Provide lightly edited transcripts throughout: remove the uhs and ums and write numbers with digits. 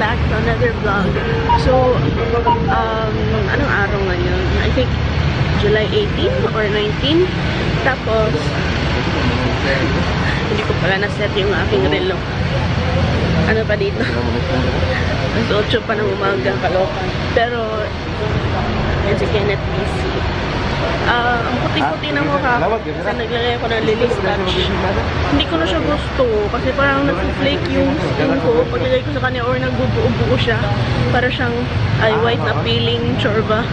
back to another vlog. So, anong araw ngayon? I think July 18 or 19. Tapos, hindi ko pala na-set yung aking relo. Ano pa dito? Ang 8 pa ng umaga, kalokan. Pero, yan si Kenneth busy. Ang puti-puti ng mukha ko kasi naglagay ako ng Lily's Touch. Hindi ko na siya gusto kasi parang nag-flake yung skin ko paglagay ko sa kanya or nagbubuo-buo siya para siyang white na peeling chorba.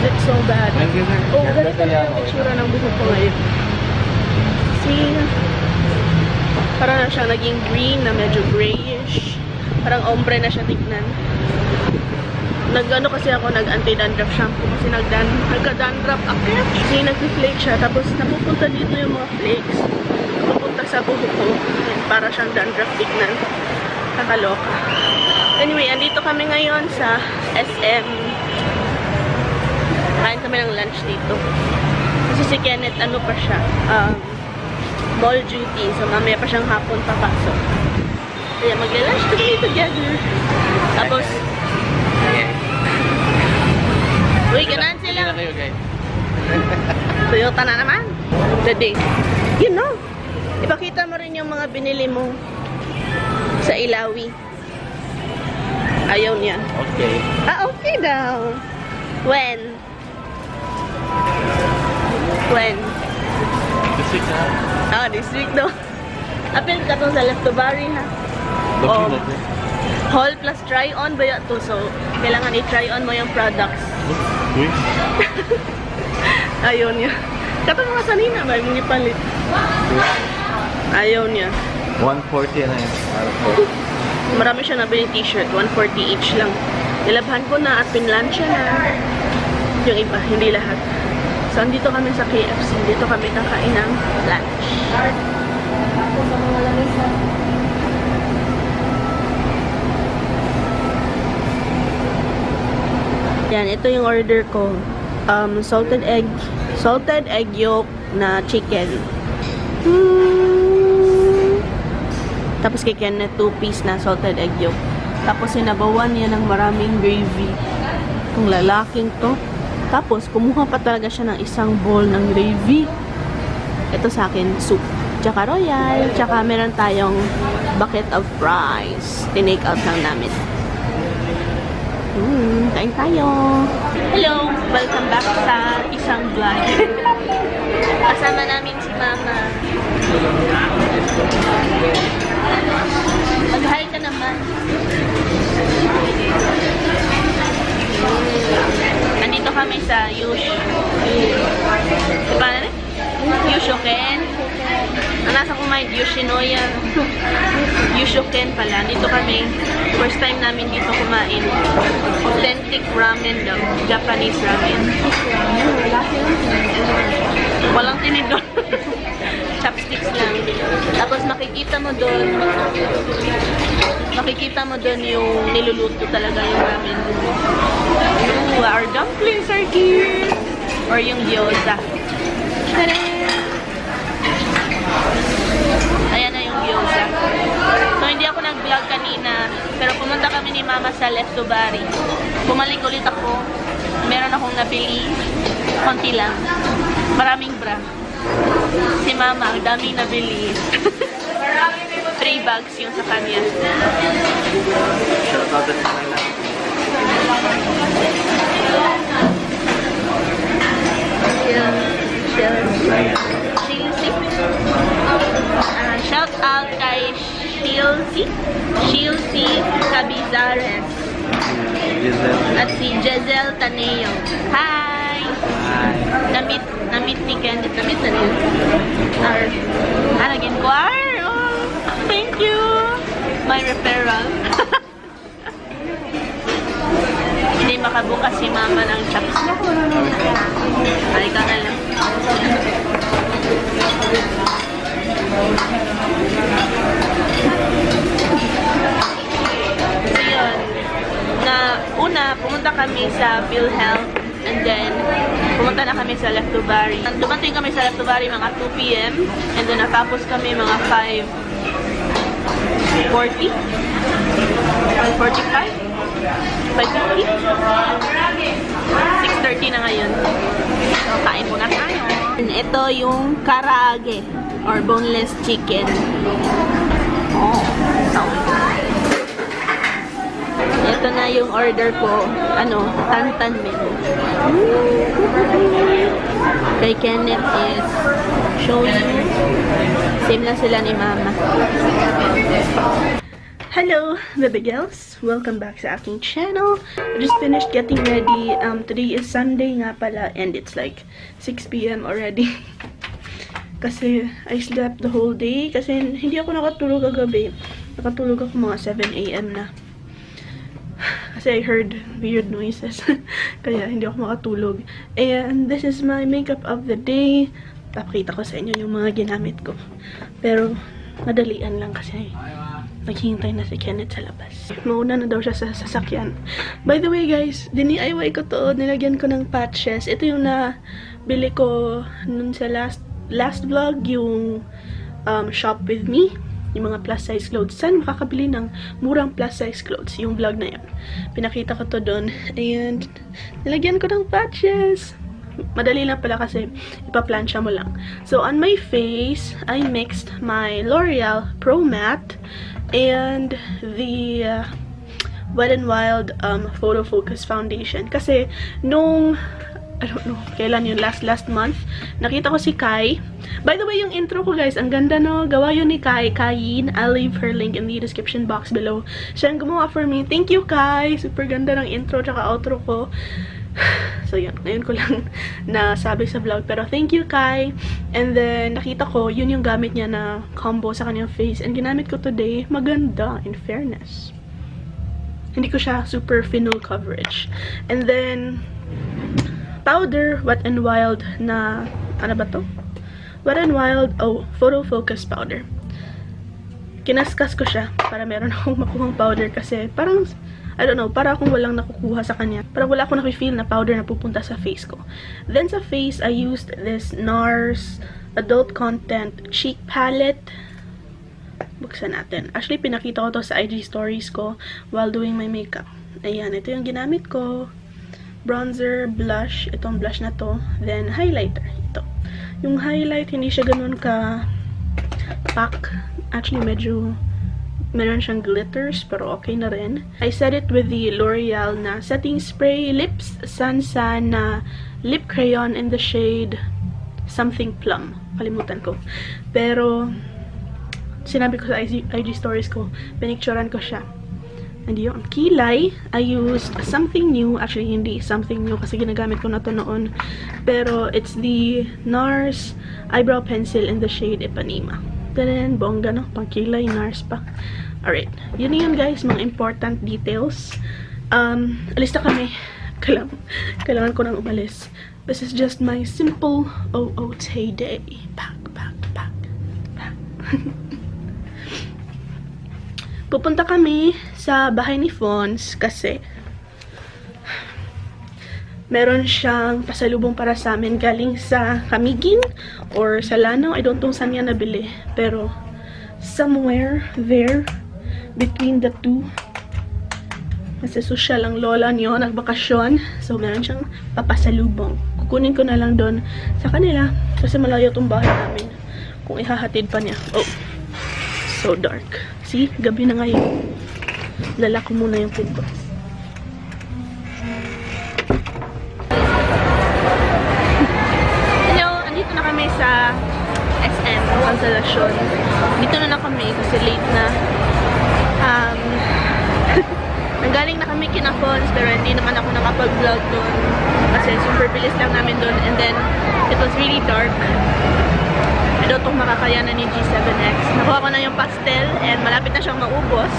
It's so bad. Oh, ganito na yung itsura ng buhok ko ngayon. See? Parang na siya naging green na medyo grayish. Parang ombre na siya tignan. Nag-ano kasi ako, nag-anti-dandruff shampoo kasi nagka-dandruff ako. Kasi nag-flake siya, tapos napupunta dito yung mga flakes. Napupunta sa buhok ko. Para siyang dandruff tignan. Kakaloka. Anyway, andito kami ngayon sa SM. Kain kami ng lunch dito. Kasi si Kenneth, ano pa siya? Mall duty. So, mamaya pa siyang hapon papasok. Kaya mag-lunch kami together. Tapos, uy, ganan sila. Toyota na naman. Today. You know, ipakita mo rin yung mga binili mo sa Ilawi. Ayaw niya. Okay. Okay daw. When? When? This week na. This week daw. Apil ka tong sa Left to Barry, ha? Haul plus try-on ba yan to? So, kailangan i-try-on mo yung products. Uy. Ayaw niya. Kapag mga sanina ba, yung ipalit. Ayaw niya. 140 na yun. Marami siya nabiling t-shirt. 140 each lang. Nilabhan ko na at pinlansya na. Yung iba, hindi lahat. So, andito kami sa KFC. Dito kami kakain ng lunch. Yan, ito yung order ko. Salted egg yolk na chicken. Tapos kay Kenneth 2-piece na salted egg yolk. Tapos sinabawan niya ng maraming gravy. Kung lalaking to. Tapos kumuha pa talaga siya ng isang bowl ng gravy. Ito sa akin, soup. Tsaka royal. Tsaka meron tayong bucket of fries. Tinake out lang namin. Kain tayo. Hello! Welcome back sa isang vlog. Kasama namin si Mama. Mag-hi ka naman. Nandito kami sa Yushoken. Ang nasa kumain, Yoshinoya. Yushoken pala. Dito kami. First time namin dito kumain. Authentic ramen daw. Japanese ramen. Walang tinidor. Chopsticks lang. Tapos makikita mo doon yung niluluto talaga yung ramen. Ooh, our dumplings are here. Or yung gyoza. Tada! Ayan na yung gyoza. So, hindi ako nag-vlog kanina. Pero pumunta kami ni Mama sa Left to Barry. Bumalik ulit ako. Meron akong nabili. Konti lang. Maraming bra. Si Mama, ang daming nabili. 3 bags yung sa kanya. Shout out kay Shilsi Cabizares at si Giselle Taneo. Hi! Namit ni Kenneth. Namit na niya. Naging choir. Oh, thank you! My referral. Hindi makabukas si Mama ng chopstick. Ay, ka nga lang. So, yun. Una, pumunta kami sa PhilHealth and then pumunta na kami sa Left to Barry. Dumating kami sa Left to Barry mga 2 PM and then natapos kami mga 5:40. 5:45? 5:50? 6:30 na ngayon. So, kain muna tayo. And ito yung karaage or boneless chicken. Oh, so ito na yung order ko. Ano, tantan menu. Kay Kenneth is shoyu. Same lang sila ni Mama. Hello, baby girls. Welcome back sa aking channel. I just finished getting ready. Today is Sunday nga pala and it's like 6 p.m. already. Kasi I slept the whole day. Kasi hindi ako nakatulog kagabi. Nakatulog ako mga 7 a.m. na. Kasi I heard weird noises. Kaya hindi ako makatulog. And this is my makeup of the day. Papakita ko sa inyo yung mga ginamit ko. Pero madalian lang kasi naghihintay na si Kenneth sa labas. Mauna na daw siya sa sasakyan. By the way guys, dini-IY ko to. Nilagyan ko ng patches. Ito yung nabili ko nun sa last vlog. Yung shop with me. Yung mga plus size clothes. Saan makakabili ng murang plus size clothes? Yung vlog na yun. Pinakita ko to doon. And nilagyan ko ng patches. Madali lang pala kasi ipa-plancha mo lang. So on my face, I mixed my L'Oreal Pro Matte and the Wet n Wild Photo Focus Foundation. Kasi nung I don't know, kailan yun, last month, nakita ko si Kai. By the way, yung intro ko guys, ang ganda no, gawa yun ni Kai, Kayin. I'll leave her link in the description box below. Siya ang gumawa for me. Thank you, Kai! Super ganda ng intro tsaka outro ko. So yun, ngayon ko lang nasabi sa vlog. Pero thank you, Kai! And then, nakita ko, yun yung gamit niya na combo sa kanyang face. And ginamit ko today, maganda, in fairness. Hindi ko siya super full coverage. And then, powder, Wet n Wild na, ano ba to? Wet n Wild, Photo Focus Powder. Kinaskas ko siya para meron akong makuhang powder kasi parang, I don't know, para akong walang nakukuha sa kanya. Parang wala akong nakifeel na powder na pupunta sa face ko. Then sa face, I used this NARS Adult Content Cheek Palette. Buksan natin. Actually, pinakita ko to sa IG stories ko while doing my makeup. Ayan, ito yung ginamit ko. Bronzer, blush, itong blush na to, then highlighter, ito. Yung highlight, hindi siya ganun ka pack. Actually, medyo meron siyang glitters, pero okay na rin. I set it with the L'Oreal na setting spray lips, Sansan na lip crayon in the shade something plum. Kalimutan ko. Pero, sinabi ko sa IG stories ko, pinicturean ko siya. And yun, kilay, I used something new. Actually, hindi something new kasi ginagamit ko na to noon. Pero, it's the NARS Eyebrow Pencil in the shade Ipanema. Then, bongga no? Pang kilay, NARS pa. Alright, yun yun guys, mga important details. Alis na kami. Kailangan ko nang umalis. This is just my simple OOT day. Pack. Pupunta kami sa bahay ni Fons kasi meron siyang pasalubong para sa amin galing sa Camiguin or sa Lanao. I don't know saan niya nabili. Pero somewhere there between the two. Kasi social ang lola niyo, nagbakasyon. So meron siyang papasalubong. Kukunin ko na lang doon sa kanila kasi malayo tong bahay namin. Kung ihahatid pa niya. Oh, so dark. See, gabi na ngayon. Lala ko muna yung pinto. Hello, andito na kami sa SM, Consolacion. Dito na kami kasi late na. Nanggaling na kami kina Fons, pero hindi naman ako nakapag-vlog doon. Kasi super bilis lang namin doon. And then, it was really dark. Ito itong makakayanan ni G7X. Nakuha ko na yung pastel and malapit na siyang maubos.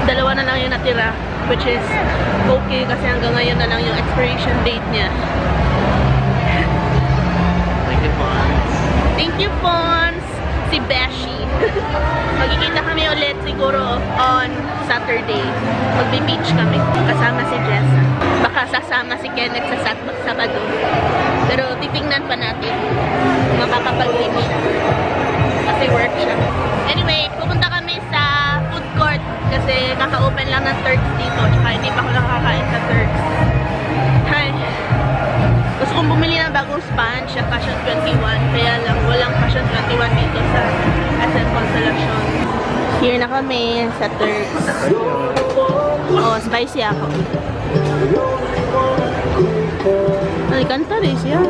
Dalawa na lang yung natira, which is okay kasi hanggang ngayon na lang yung expiration date niya. Thank you, Fons. Thank you, Fons! Si Beshi. Magkikita kami ulit siguro on Saturday. Magbe-beach kami. Kasama si Jessa. Baka sasama si Kenneth sa Sabado. Pero titingnan pa natin kung makakapag-limit. Kasi work siya. Anyway, pupunta kami sa food court kasi kaka-open lang ng Turks dito. Tsaka hindi pa ako nakakain sa Turks. Hi! Gusto kong bumili ng bagong sponge sa Passion 21. Kaya lang, walang Passion 21 dito sa SM Consolacion. Here na kami sa Turks. Oh, spicy ako. Ay, kanta rin siya.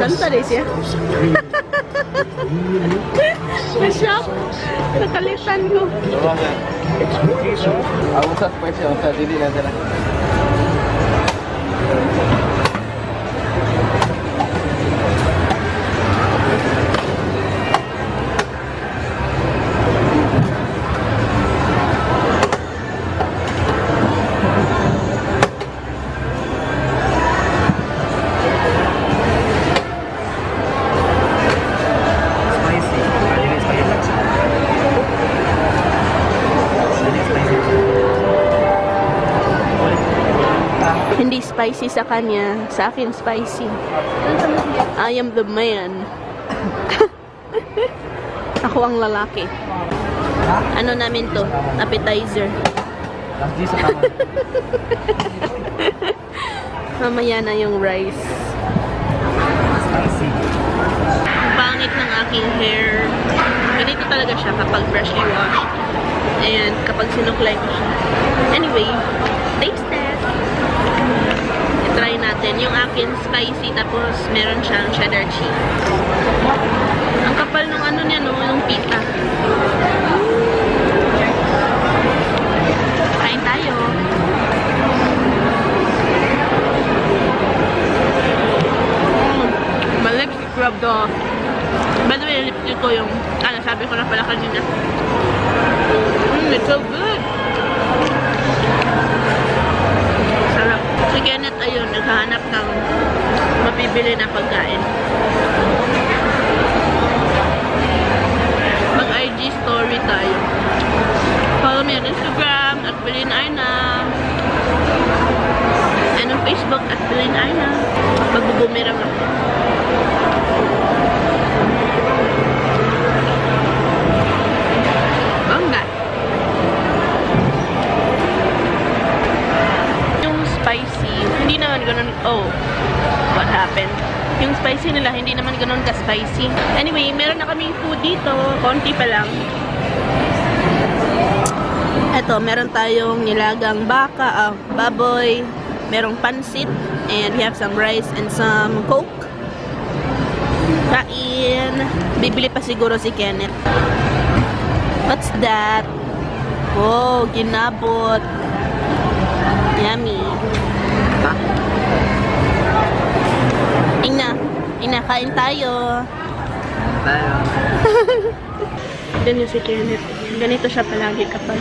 Kanta rin siya. Na-shock. Nakalitan ko. Ako sa spicy, ako sa dili na sila. Hindi spicy sa kanya. Sa akin, spicy. I am the man. Ako ang lalaki. Ano namin to? Appetizer. Mamaya na yung rice. Ang pangit ng aking hair. Ganito talaga siya kapag freshly washed. And kapag sinuklay ko siya. Anyway, taste test. I-try natin. Yung akin spicy, tapos meron siyang cheddar cheese. Ang kapal ng ano niya, no? Yung pita. Kain tayo. My lipstick rubbed off. By the way, yung lipstick ko yung, sabi ko na pala kanina. It's so good. Sarap. Si Kenneth, ayun, naghahanap ng mapibili na pagkain. Mag-IG story tayo. Follow me on Instagram at Belen Aina. And on Facebook at Belen Aina. Magbubumirang ako. Bangga. Yung spicy, hindi naman ganun. Oh, what happened? Yung spicy nila, hindi naman ganun ka-spicy. Anyway, meron na kaming food dito. Konti pa lang. Eto, meron tayong nilagang baka, baboy. Merong pansit. And we have some rice and some coke. Kain. Bibili pa siguro si Kenneth. What's that? Oh, ginabot. Yummy. Ina, kain tayo. Ganyan si Kenneth. Ganito siya palagi kapag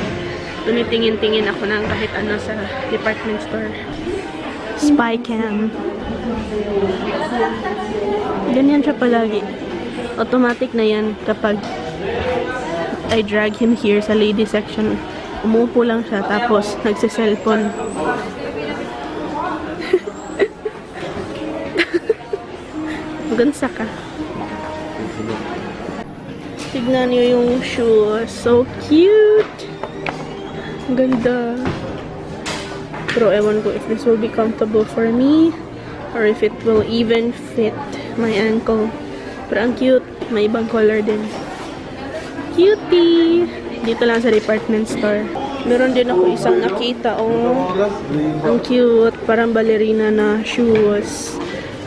tumitingin-tingin ako ng kahit ano sa department store. Spy cam. Ganyan siya palagi. Automatic na yan kapag I drag him here sa lady section. Umupo lang siya tapos nagsiselfon. Gansa ka. Tignan niyo yung shoes. So cute! Ang ganda. Pero ewan ko if this will be comfortable for me or if it will even fit my ankle. Pero ang cute. May ibang color din. Cutie! Dito lang sa department store. Meron din ako isang nakita. Oh, ang cute. Parang ballerina na shoes.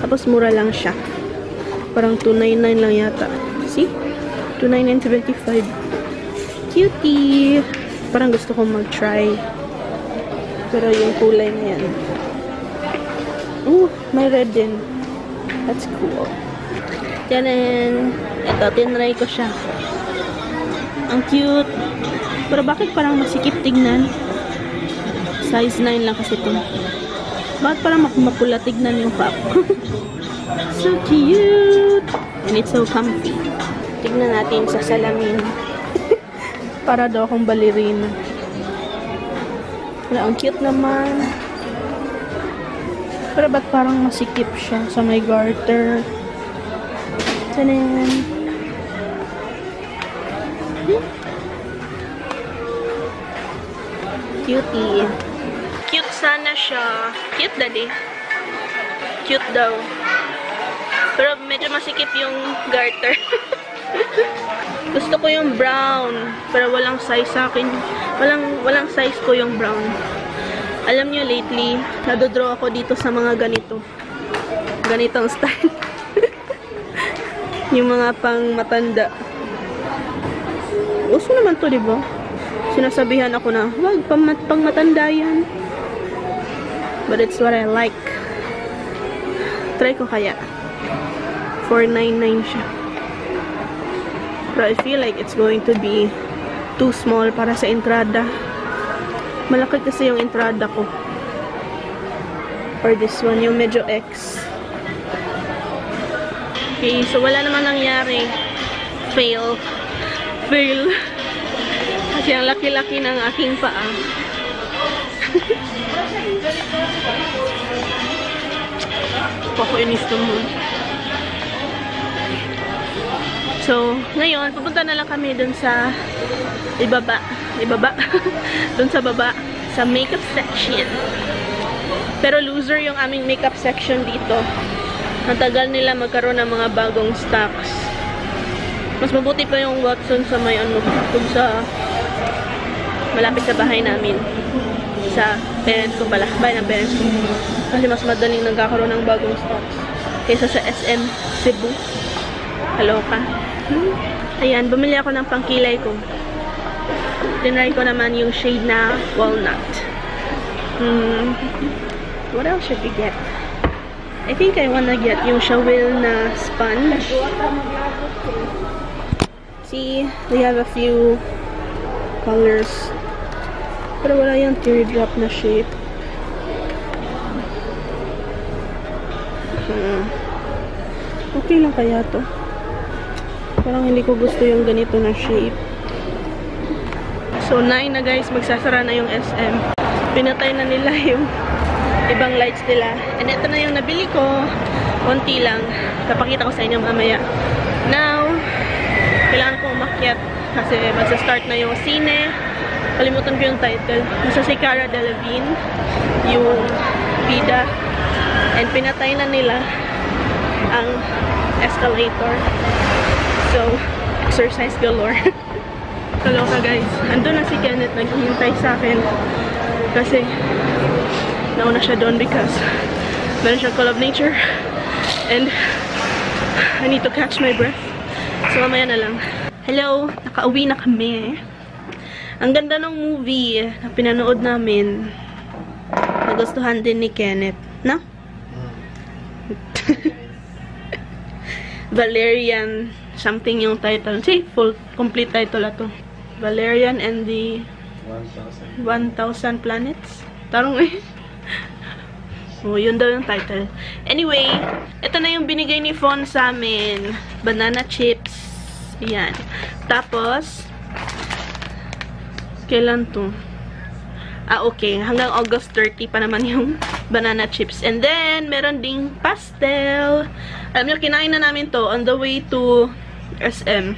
Tapos mura lang siya. Parang $299 lang yata. See? $299.75. Cutie! Parang gusto kong mag-try. Pero yung kulay na yan. Ooh, may red din. That's cool. Tanan! Ito, tinry ko siya. Ang cute. Pero bakit parang masikip tignan? Size 9 lang kasi ito. Bakit parang mapula tignan yung pop? So cute! And it's so comfy. Tignan natin sa salamin. Para daw akong ballerina. Wala, ang cute naman. Pero ba't parang masikip siya sa may garter? Tanan! Cutie. Cute sana siya. Cute, daddy. Cute daw. Pero medyo masikip yung garter. Gusto ko yung brown. Pero walang size sa akin. Walang size ko yung brown. Alam nyo, lately, nadodraw ako dito sa mga ganito. Ganitong style. Yung mga pang matanda. Uso naman to, diba? Sinasabihan ako na, wag, pang matanda yan. But it's what I like. Try ko kaya. $4.99 siya. But I feel like it's going to be too small para sa entrada. Malaki kasi yung entrada ko. For this one, yung medyo X. Okay, so wala naman nangyari. Fail. Kasi ang laki-laki ng aking paa. Pakuinis naman. So, ngayon, pupunta na lang kami dun sa ibaba. Dun sa baba, sa makeup section. Pero loser yung aming makeup section dito. Ang tagal nila magkaroon ng mga bagong stocks. Mas mabuti pa yung Watson sa may ano, dun sa malapit sa bahay namin. Sa parents ko pala. Bahay ng parents ko. Kasi mas madaling nagkakaroon ng bagong stocks. Kaysa sa SM Cebu. Kaloka. Ayan, bumili ako ng pangkilay ko. Tinry ko naman yung shade na walnut. What else should we get? I think I wanna get yung Shawil na sponge. See, they have a few colors. Pero wala yung teardrop na shape. Okay lang kaya to. Parang hindi ko gusto yung ganito na shape. So, 9 na guys, magsasara na yung SM. Pinatay na nila yung ibang lights nila. And ito na yung nabili ko. Konti lang. Papakita ko sa inyo mamaya. Now, kailangan ko umakyat kasi magsa-start na yung sine. Kalimutan ko yung title. Nasa si Cara Delevingne, yung bida. And pinatay na nila ang escalator. So, exercise galore. Kaloka guys. Andun na si Kenneth, naghihintay sa akin. Kasi, nauna siya doon because meron siyang Call of Nature. And, I need to catch my breath. So, mamaya na lang. Hello! Nakauwi na kami. Ang ganda ng movie na pinanood namin. Nagustuhan din ni Kenneth. No? Valerian something yung title. See, full, complete title ato. Valerian and the 1,000 Planets. Tarong eh. Oh, yun daw yung title. Anyway, ito na yung binigay ni Fawn sa amin. Banana chips. Ayan. Tapos, kailan to? Okay. Hanggang August 30 pa naman yung banana chips. And then, meron ding pastel. Alam niyo, kinain na namin to on the way to SM.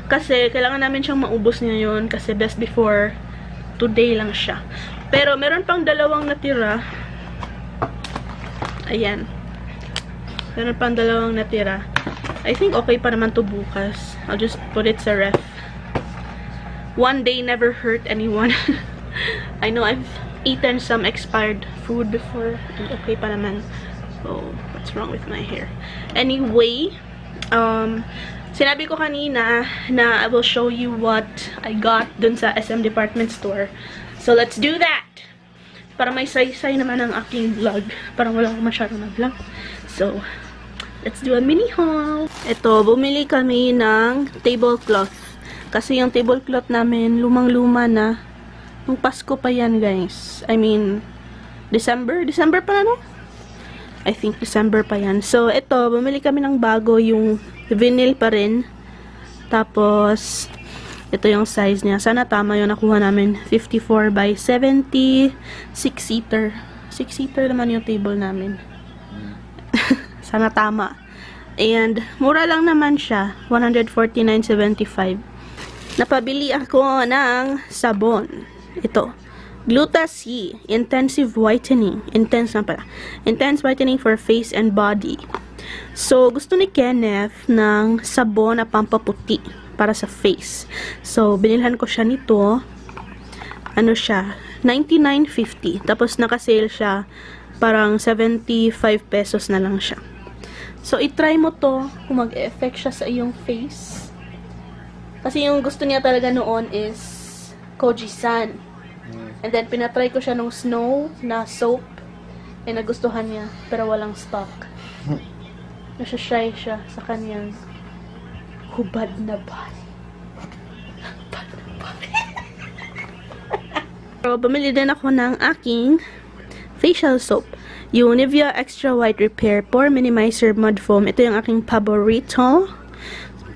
Kasi, kailangan namin siyang maubos ngayon. Kasi, best before today lang siya. Pero, meron pang dalawang natira. Ayan. Meron pang dalawang natira. I think okay pa naman to bukas. I'll just put it sa ref. One day never hurt anyone. I know I've eaten some expired food before. And okay pa naman. So, what's wrong with my hair? Anyway, sinabi ko kanina na I will show you what I got dun sa SM department store. So, let's do that! Para may say-say naman ang aking vlog. Parang wala akong masyadong na vlog. So, let's do a mini haul. Ito, bumili kami ng tablecloth. Kasi yung tablecloth namin, lumang-luma na. Nung Pasko pa yan, guys. I mean, December? December pa na, no? I think December pa yan. So, ito, bumili kami ng bago, yung vinyl pa rin. Tapos, ito yung size niya. Sana tama yung nakuha namin. 54 by 70. 6-seater. 6-seater naman yung table namin. Sana tama. And, mura lang naman siya. 149.75. Napabili ako ng sabon. Ito. Gluta-C. Intensive Whitening. Intense na pala. Intense Whitening for face and body. So, gusto ni Kenneth ng sabon na pampaputi para sa face. So, binilhan ko siya nito. Ano siya? 99.50. Tapos, naka-sale siya. Parang 75 pesos na lang siya. So, itry mo to kung mag-effect siya sa iyong face. Kasi yung gusto niya talaga noon is Koji-san. And then, pinatry ko siya nung Snow na soap. And nagustuhan niya. Pero walang stock. Nasashy siya sa kanyang hubad na body. Hubad na body. So, bumili din ako ng aking facial soap. Yung Nivea Extra White Repair Pore Minimizer Mud Foam. Ito yung aking paborito.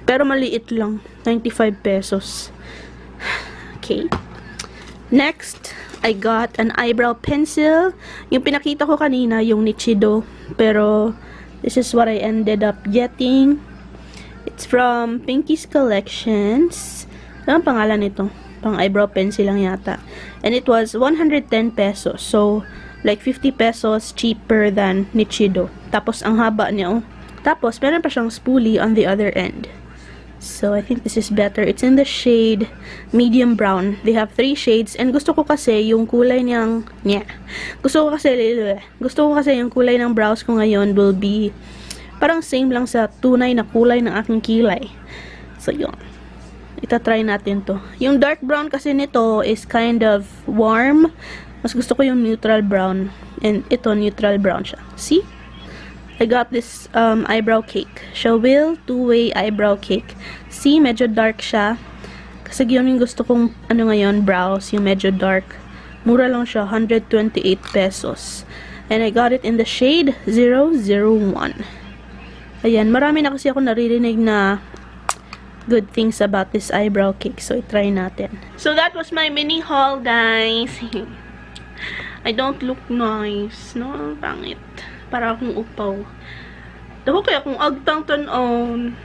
Pero maliit lang. 95 pesos. Okay. Next, I got an eyebrow pencil. Yung pinakita ko kanina, yung Nichido. Pero, this is what I ended up getting. It's from Pinky's Collections. Ano ang pangalan nito? Pang eyebrow pencil lang yata. And it was 110 pesos. So, like 50 pesos cheaper than Nichido. Tapos, ang haba niya, oh. Tapos, meron pa siyang spoolie on the other end. So, I think this is better. It's in the shade medium brown. They have 3 shades. And gusto ko kasi yung kulay niyang, Gusto ko kasi yung kulay ng brows ko ngayon will be parang same lang sa tunay na kulay ng aking kilay. So, yun. Ita-try natin to. Yung dark brown kasi nito is kind of warm. Mas gusto ko yung neutral brown. And ito, neutral brown siya. See? I got this eyebrow cake. Shawil 2-way eyebrow cake. See? Medyo dark siya. Kasi yun yung gusto kong, ngayon, brows. Yung medyo dark. Mura lang siya. 128 pesos. And I got it in the shade 001. Ayan. Marami na kasi ako naririnig na good things about this eyebrow cake. So, i-try natin. So, that was my mini haul, guys. I don't look nice. No? Ang pangit. Para akong upaw. Daho kaya kung agtang tanon.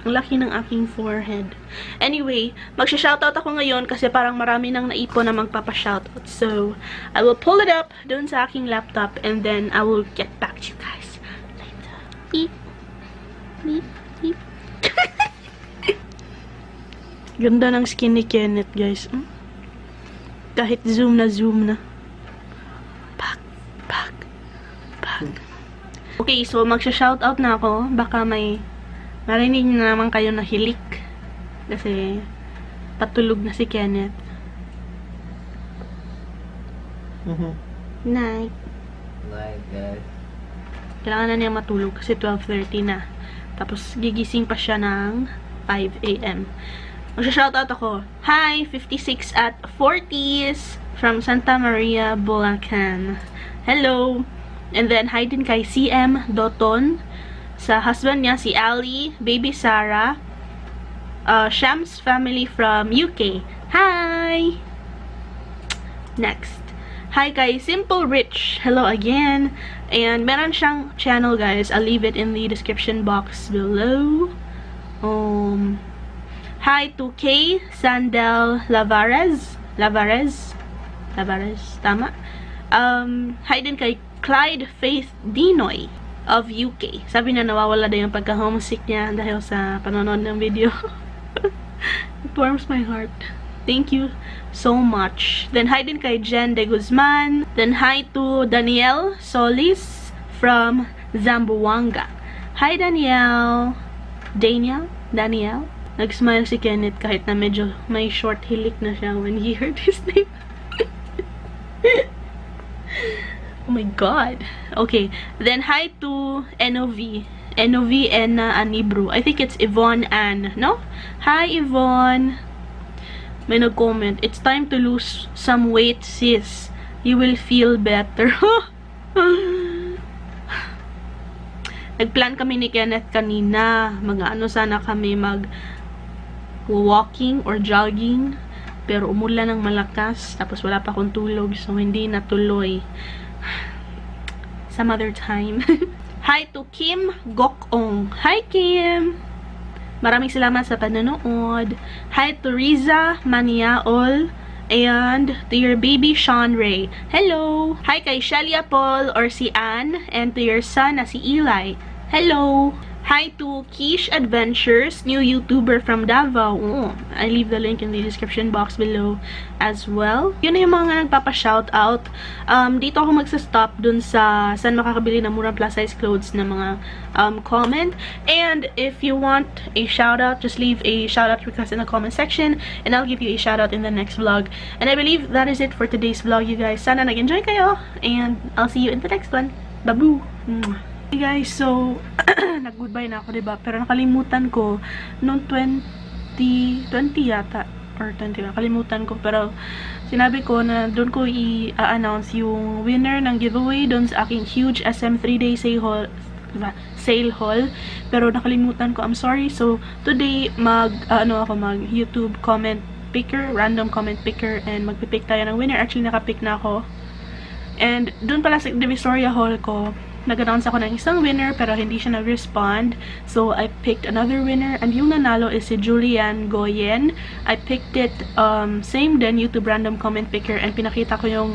Ang laki ng aking forehead. Anyway, magsha-shoutout ako ngayon kasi parang marami nang naipon na magpapa-shoutout. So, I will pull it up dun sa aking laptop and then I will get back to you guys later. Beep. Beep. Beep. Ganda ng skin ni Kenneth, guys. Kahit zoom na. Back. Okay, so magsha-shoutout na ako. Baka may marinig na naman kayo na hilik. Kasi patulog na si Kenneth. Night. Night, guys. Kailangan na niya matulog kasi 12:30 na. Tapos gigising pa siya ng 5 AM. Magsha-shoutout ako. Hi, 56 at 40s from Santa Maria, Bulacan. Hello. And then, hi din kay CM Doton. Sa husband niya, si Ali, baby Sarah. Shams family from UK. Hi! Next. Hi kay Simple Rich. Hello again. And meron siyang channel, guys. I'll leave it in the description box below. Hi to Kay Sandel Lavarez. Tama? Hi din kay Clyde Faith Dinoy of UK. Sabi na nawawala na yung pagka-homesick niya dahil sa panonood ng video. It warms my heart. Thank you so much. Then hi din kay Jen De Guzman. Then hi to Danielle Solis from Zamboanga. Hi Danielle. Danielle. Nag-smile si Kenneth kahit na medyo may short hilik na siya when he heard his name. Oh my God. Okay. Then, hi to NOV. NOV and Anibru. I think it's Yvonne Ann, no? Hi, Yvonne. May nag-comment. It's time to lose some weight, sis. You will feel better. Nagplan kami ni Kenneth kanina. Mag-ano sana kami walking or jogging. Pero umulan ng malakas. Tapos wala pa akong tulog. So, hindi natuloy. Some other time. Hi to Kim Gokong. Hi, Kim! Maraming salamat sa panonood. Hi to Riza Maniaol. And to your baby, Sean Ray. Hello! Hi kay Shelia Paul or si Anne. And to your son na si Eli. Hello! Hi to Kish Adventures, new YouTuber from Davao. I leave the link in the description box below as well. Yun na yung mga nagpapa-shoutout. Dito ako magsa-stop dun sa saan makakabili ng murang plus-size clothes na mga comment. And if you want a shoutout, just leave a shoutout request in the comment section and I'll give you a shoutout in the next vlog. And I believe that is it for today's vlog, you guys. Sana nag-enjoy kayo and I'll see you in the next one. Babu! Hey guys, so nag-goodbye na ako, diba? Pero nakalimutan ko noong 2020 yata or 20, nakalimutan ko, pero sinabi ko na doon ko i-announce yung winner ng giveaway doon sa aking huge SM 3-day sale haul, diba? Sale haul, pero nakalimutan ko, I'm sorry. So today mag YouTube comment picker, random comment picker, and magpipick tayo ng winner. Actually nakapick na ako, and doon pala sa Divisoria Hall ko nag-announce ako ng isang winner pero hindi siya nag-respond. So, I picked another winner and yung nanalo is si Julian Goyen. I picked it, same din, YouTube random comment picker, and pinakita ko yung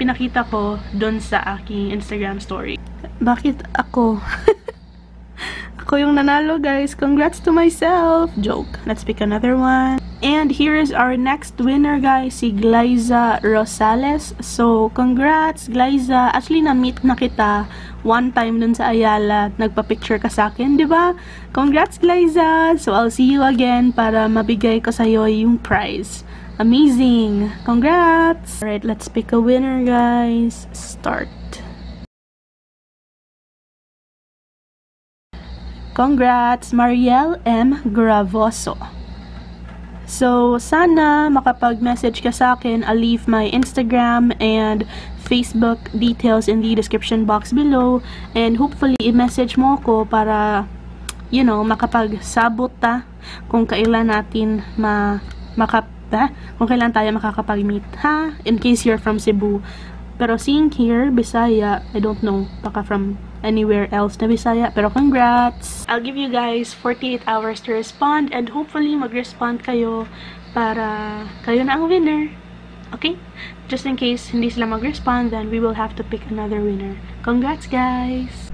pinakita ko dun sa aking Instagram story. Bakit ako? Ako yung nanalo, guys. Congrats to myself. Joke. Let's pick another one. And here is our next winner, guys, si Glyza Rosales. So, congrats, Glyza. Actually, na-meet na kita one time dun sa Ayala. Nagpa-picture ka sa akin, di ba? Congrats, Glyza. So, I'll see you again para mabigay ko sa'yo yung prize. Amazing. Congrats. Alright, let's pick a winner, guys. Start. Congrats, Mariel M. Gravoso. So, sana makapag-message ka sa akin. I'll leave my Instagram and Facebook details in the description box below. And hopefully, i-message mo ako para, you know, makapag-sabot ta kung kailan natin kung kailan tayo makakapag-meet, ha? In case you're from Cebu. Pero seeing here, Bisaya, I don't know, baka from anywhere else na Bisaya, pero congrats! I'll give you guys 48 hours to respond and hopefully mag-respond kayo para kayo na ang winner. Okay? Just in case hindi sila mag-respond, then we will have to pick another winner. Congrats, guys!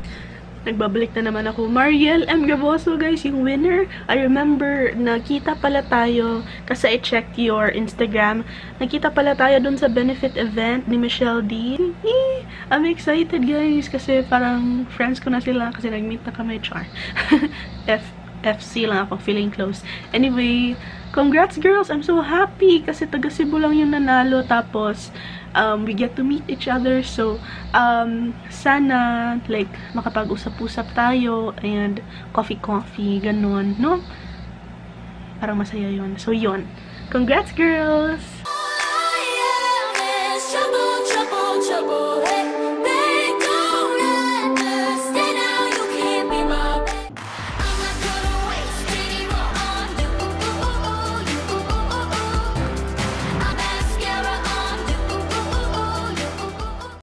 Nagbabalik na naman ako. Mariel M. Gravoso, guys, yung winner. I remember, nakita pala tayo, kasi I checked your Instagram, nakita pala tayo dun sa benefit event ni Michelle D. I'm excited, guys, kasi parang friends ko na sila, kasi nag-meet na kami, char. FC lang ako, feeling close. Anyway, congrats, girls! I'm so happy, kasi taga Cebu lang yung nanalo, tapos, we get to meet each other. So, sana, like, makapag-usap-usap tayo and coffee-coffee, ganun, no? Parang masaya yun. So, yun. Congrats, girls!